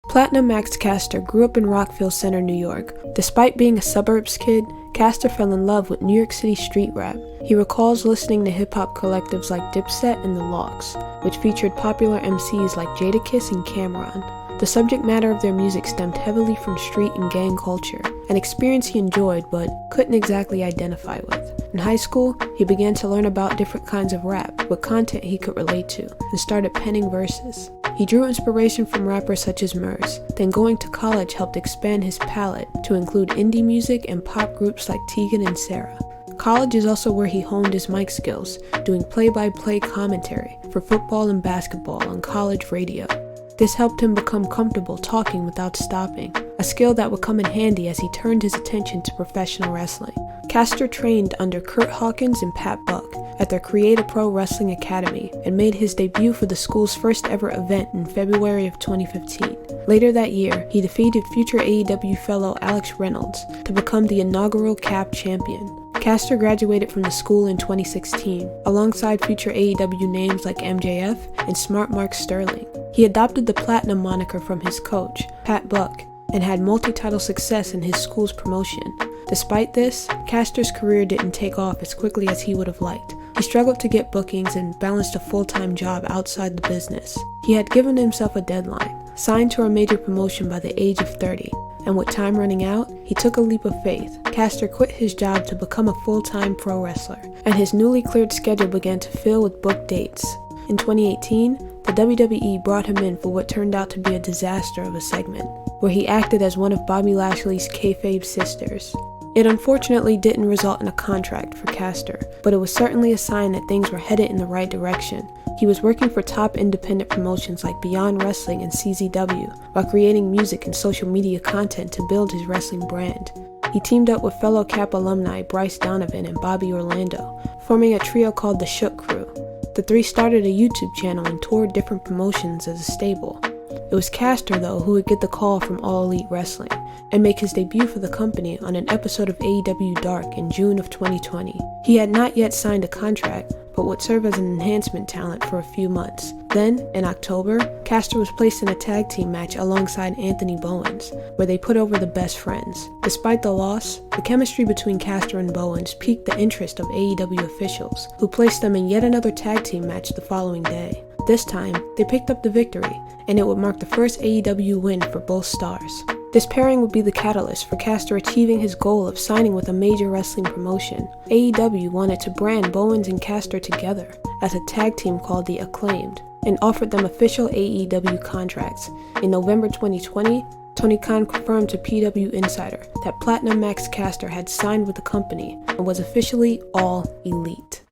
Platinum Max Caster grew up in Rockville Center, New York. Despite being a suburbs kid, Caster fell in love with New York City street rap. He recalls listening to hip-hop collectives like Dipset and The Logs, which featured popular MCs like Jadakiss and Cameron. The subject matter of their music stemmed heavily from street and gang culture, an experience he enjoyed but couldn't exactly identify with. In high school, he began to learn about different kinds of rap with content he could relate to, and started penning verses. He drew inspiration from rappers such as Murs, then going to college helped expand his palette to include indie music and pop groups like Tegan and Sara. College is also where he honed his mic skills, doing play-by-play commentary for football and basketball on college radio. This helped him become comfortable talking without stopping, a skill that would come in handy as he turned his attention to professional wrestling. Caster trained under Kurt Hawkins and Pat Buck at their Create a Pro Wrestling Academy and made his debut for the school's first ever event in February of 2015. Later that year, he defeated future AEW fellow Alex Reynolds to become the inaugural CAP champion. Caster graduated from the school in 2016, alongside future AEW names like MJF and Smart Mark Sterling. He adopted the Platinum moniker from his coach, Pat Buck, and had multi-title success in his school's promotion. Despite this, Caster's career didn't take off as quickly as he would have liked. He struggled to get bookings and balanced a full-time job outside the business. He had given himself a deadline, signed to a major promotion by the age of 30, and with time running out, he took a leap of faith. Caster quit his job to become a full-time pro wrestler, and his newly cleared schedule began to fill with booked dates. In 2018, the WWE brought him in for what turned out to be a disaster of a segment, where he acted as one of Bobby Lashley's kayfabe sisters. It unfortunately didn't result in a contract for Caster, but it was certainly a sign that things were headed in the right direction. He was working for top independent promotions like Beyond Wrestling and CZW, while creating music and social media content to build his wrestling brand. He teamed up with fellow CAP alumni Bryce Donovan and Bobby Orlando, forming a trio called the Shook Crew. The three started a YouTube channel and toured different promotions as a stable. It was Caster, though, who would get the call from All Elite Wrestling and make his debut for the company on an episode of AEW Dark in June of 2020. He had not yet signed a contract, but would serve as an enhancement talent for a few months. Then, in October, Caster was placed in a tag team match alongside Anthony Bowens, where they put over the Best Friends. Despite the loss, the chemistry between Caster and Bowens piqued the interest of AEW officials, who placed them in yet another tag team match the following day. This time, they picked up the victory, and it would mark the first AEW win for both stars. This pairing would be the catalyst for Caster achieving his goal of signing with a major wrestling promotion. AEW wanted to brand Bowens and Caster together as a tag team called the Acclaimed, and offered them official AEW contracts. In November 2020, Tony Khan confirmed to PW Insider that Platinum Max Caster had signed with the company and was officially All Elite.